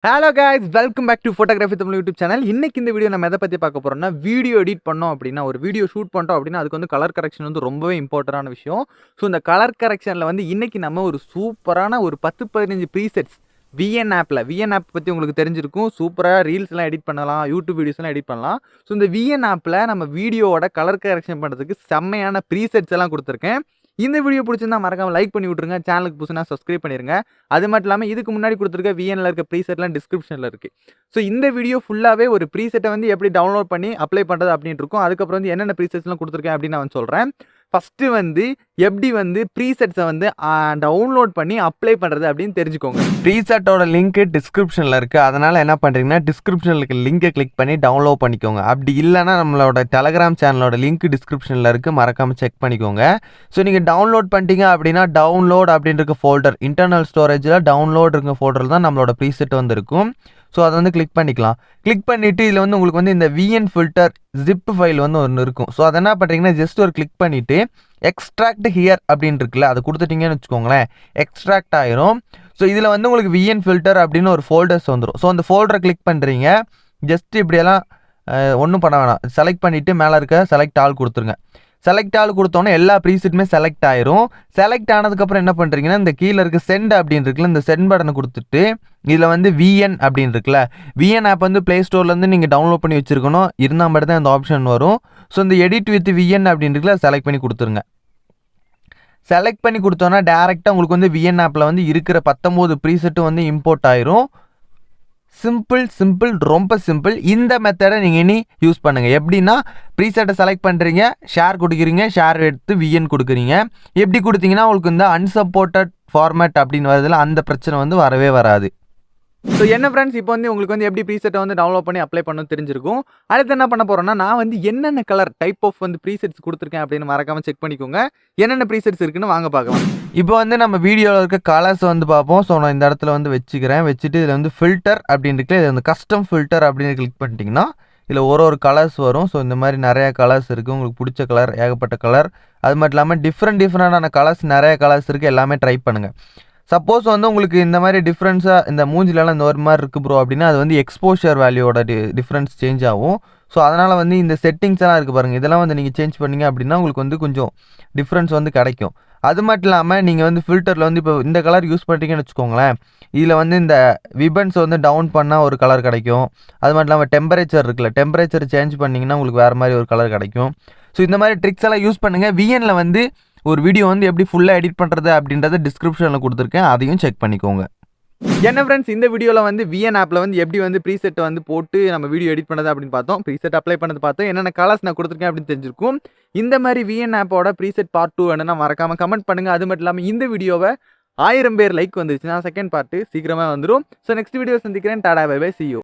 Hello guys, welcome back to photographytamizha YouTube channel. இன்னைக்கு இந்த video நம்ம எதை பத்தி பார்க்க போறோம்னா வீடியோ எடிட் பண்ணோம் அப்படினா ஒரு வீடியோ ஷூட் பண்றோம் அப்படினா அதுக்கு வந்து கலர் கரெக்ஷன் வந்து ரொம்பவே இம்பார்ட்டன்ட்டான விஷயம். சோ இந்த கலர் கரெக்ஷன்ல வந்து இன்னைக்கு நம்ம ஒரு சூப்பரான ஒரு 10-15 ப்ரீசெட்ஸ் VN ஆப் பத்தி உங்களுக்கு தெரிஞ்சிருக்கும். சூப்பரா ரீல்ஸ்லாம் எடிட் பண்ணலாம், யூடியூப் வீடியோஸ்லாம் எடிட் பண்ணலாம். சோ இந்த VN ஆப்ல நம்ம வீடியோவோட கலர் கரெக்ஷன் பண்றதுக்கு செம்மையான ப்ரீசெட்ஸ் எல்லாம் கொடுத்திருக்கேன். இந்த வீடியோ பிடிச்சிருந்தா மறக்காம லைக் பண்ணி விட்டுருங்க. சேனலுக்கு புதுசுனா சப்ஸ்கிரைப் பண்ணிருங்க. அது மட்டும் இல்லாம இதுக்கு முன்னாடி கொடுத்திருக்க VNல இருக்க ப்ரீசெட்லாம் டிஸ்கிரிப்ஷன்ல இருக்கு. சோ இந்த வீடியோ ஃபுல்லாவே ஒரு ப்ரீசெட்டை வந்து எப்படி டவுன்லோட் பண்ணி அப்ளை பண்றது அப்படின்னு இருக்கும். அதுக்கப்புறம் வந்து என்னென்ன ப்ரீசெட்ஸ்லாம் கொடுத்திருக்கேன் அப்படின்னு நான் சொல்றேன். ஃபர்ஸ்ட் வந்து எப்படி வந்து ப்ரீசெட்ஸை வந்து டவுன்லோட் பண்ணி அப்ளை பண்றது அப்படின்னு தெரிஞ்சுக்கோங்க. ப்ரீசெட்டோட லிங்க் டிஸ்கிரிப்ஷன்ல இருக்கு. அதனால என்ன பண்றீங்கன்னா டிஸ்கிரிப்ஷன்ல இருக்க லிங்கை கிளிக் பண்ணி டவுன்லோட் பண்ணிக்கோங்க. அப்படி இல்லைன்னா நம்மளோட டெலகிராம் சேனலோட லிங்க் டிஸ்கிரிப்ஷன்ல இருக்கு, மறக்காம செக் பண்ணிக்கோங்க. ஸோ நீங்க டவுன்லோட் பண்ணிட்டீங்க அப்படின்னா டவுன்லோட் அப்படின்னு இருக்க ஃபோல்டர், இன்டர்னல் ஸ்டோரேஜில் டவுன்லோட் இருக்க ஃபோல்டர் தான் நம்மளோட ப்ரீசெட் வந்து இருக்கும். ஸோ அதை வந்து கிளிக் பண்ணிக்கலாம். கிளிக் பண்ணிவிட்டு இதில் வந்து உங்களுக்கு வந்து இந்த VN ஃபில்டர் ஜிப் ஃபைல் வந்து ஒன்று இருக்கும். ஸோ அதை என்ன பண்ணுறீங்கன்னா ஜஸ்ட் ஒரு கிளிக் பண்ணிவிட்டு எக்ஸ்ட்ராக்ட் ஹியர் அப்படின்னு இருக்குல்ல, அதை கொடுத்துட்டீங்கன்னு வச்சுக்கோங்களேன், எக்ஸ்ட்ராக்ட் ஆயிரும். ஸோ இதில் வந்து உங்களுக்கு VN ஃபில்டர் அப்படின்னு ஒரு ஃபோல்டர்ஸ் வந்துடும். ஸோ அந்த ஃபோல்டரை கிளிக் பண்ணுறீங்க. ஜஸ்ட் இப்படியெல்லாம் ஒன்றும் பண்ண வேணாம், செலக்ட் பண்ணிவிட்டு மேலே இருக்க செலக்ட் ஆல் கொடுத்துருங்க. செலக்ட் ஆல் கொடுத்தோன்னே எல்லா ப்ரீசெட்டுமே செலக்ட் ஆயிரும். செலக்ட் ஆனதுக்கப்புறம் என்ன பண்ணுறீங்கன்னா இந்த கீழே இருக்க சென்ட் அப்படின்னு இருக்குல்ல, இந்த சென்ட் பட்டனை கொடுத்துட்டு இதில் வந்து VN அப்படின்னு இருக்குல்ல, VN ஆப் வந்து ப்ளே ஸ்டோர்லேருந்து நீங்கள் டவுன்லோட் பண்ணி வச்சுருக்கணும், இருந்தால் மட்டும் தான் இந்த ஆப்ஷன் வரும். ஸோ இந்த எடிட் வித் VN அப்படின்னு இருக்குல்ல, செலக்ட் பண்ணி கொடுத்துருங்க. செலக்ட் பண்ணி கொடுத்தோன்னா டேரெக்டாக உங்களுக்கு வந்து VN ஆப்பில் வந்து இருக்கிற 19 ப்ரீசெட்டும் வந்து இம்போர்ட் ஆயிரும். சிம்பிள், ரொம்ப சிம்பிள். இந்த மெத்தடை நீங்கள் இனி யூஸ் பண்ணுங்கள். எப்படின்னா ப்ரீசெட்டை செலக்ட் பண்ணுறீங்க, ஷேர் கொடுக்குறீங்க, ஷேர் எடுத்து VN கொடுக்குறீங்க. எப்படி கொடுத்தீங்கன்னா உங்களுக்கு இந்த அன்சப்போர்ட்டட் ஃபார்மேட் அப்படின்னு வருதுல, அந்த பிரச்சனை வந்து வரவே வராது. ஸோ என்ன ஃப்ரெண்ட்ஸ், இப்போ வந்து உங்களுக்கு வந்து எப்படி ப்ரீசெட்டை வந்து டவுன்லோட் பண்ணி அப்ளை பண்ணணும் தெரிஞ்சிருக்கும். அடுத்து என்ன பண்ண போகிறோன்னா, நான் வந்து என்னென்ன கலர் டைப் ஆஃப் வந்து ப்ரீசெட்ஸ் கொடுத்துருக்கேன் அப்படின்னு மறக்காமல் செக் பண்ணிக்கோங்க. என்னென்ன ப்ரீசெட்ஸ் இருக்குன்னு வாங்க பார்க்கலாம். இப்போ வந்து நம்ம வீடியோவில் இருக்க கலர்ஸ் வந்து பார்ப்போம். ஸோ நான் இந்த இடத்துல வந்து வச்சுட்டு இதில் வந்து ஃபில்டர் அப்படின்னு இருக்குல்ல, இது வந்து கஸ்டம் ஃபில்டர் அப்படின்னு கிளிக் பண்ணிட்டீங்கன்னா இதில் ஒரு கலர்ஸ் வரும். ஸோ இந்த மாதிரி நிறையா கலர்ஸ் இருக்குது. உங்களுக்கு பிடிச்ச கலர், ஏகப்பட்ட கலர். அது மட்டும் இல்லாமல் டிஃப்ரெண்டான கலர்ஸ், நிறைய கலர்ஸ் இருக்குது. எல்லாமே ட்ரை பண்ணுங்கள். சப்போஸ் வந்து உங்களுக்கு இந்த மாதிரி டிஃப்ரென்ஸாக இந்த மூஞ்சிலலாம் இந்த ஒரு மாதிரி இருக்குது ப்ரோ அப்படின்னா அது வந்து எக்ஸ்போஷர் வேல்யூவோட டிஃப்ரென்ஸ் சேஞ்ச் ஆகும். ஸோ அதனால் வந்து இந்த செட்டிங்ஸ் எல்லாம் இருக்குது பாருங்கள், இதெல்லாம் வந்து நீங்கள் சேஞ்ச் பண்ணிங்க அப்படின்னா உங்களுக்கு வந்து கொஞ்சம் டிஃப்ரென்ஸ் வந்து கிடைக்கும். அது மட்டும் இல்லாமல் நீங்கள் வந்து ஃபில்டரில் வந்து இப்போ இந்த கலர் யூஸ் பண்ணிட்டீங்கன்னு வச்சுக்கோங்களேன், இதில் வந்து இந்த விபன்ஸ் வந்து டவுன் பண்ணால் ஒரு கலர் கிடைக்கும். அது மட்டும் இல்லாமல் டெம்பரேச்சர் இருக்குல்ல, டெம்பரேச்சர் சேஞ்ச் பண்ணிங்கன்னா உங்களுக்கு வேறு மாதிரி ஒரு கலர் கிடைக்கும். ஸோ இந்த மாதிரி ட்ரிக்ஸ் எல்லாம் யூஸ் பண்ணுங்கள். VNல வந்து ஒரு வீடியோ வந்து எப்படி ஃபுல்லாக எடிட் பண்ணுறது அப்படின்றத டிஸ்கிரிப்ஷனில் கொடுத்துருக்கேன், அதையும் செக் பண்ணிக்கோங்க. என்ன ஃப்ரெண்ட்ஸ், இந்த வீடியோவில் வந்து VN ஆப்பில் வந்து எப்படி வந்து ப்ரீசெட்டை வந்து போட்டு நம்ம வீடியோ எடிட் பண்ணது அப்படின்னு பார்த்தோம். ப்ரீசெட் அப்ளை பண்ணது பார்த்தோம். என்னென்ன கலர்ஸ் நான் கொடுத்துருக்கேன் அப்படின்னு தெரிஞ்சிருக்கும். இந்த மாதிரி VN ஆப்போட ப்ரீசெட் பார்ட் 2 வேணும்னா மறக்காமல் கமெண்ட் பண்ணுங்கள். அது மட்டும் இல்லாமல் இந்த வீடியோவை 1000 பேர் லைக் வந்துருச்சுன்னா செகண்ட் பார்ட்டு சீக்கிரமாக வந்துடும். ஸோ நெக்ஸ்ட் வீடியோ சந்திக்கிறேன். Tata bye bye, see you.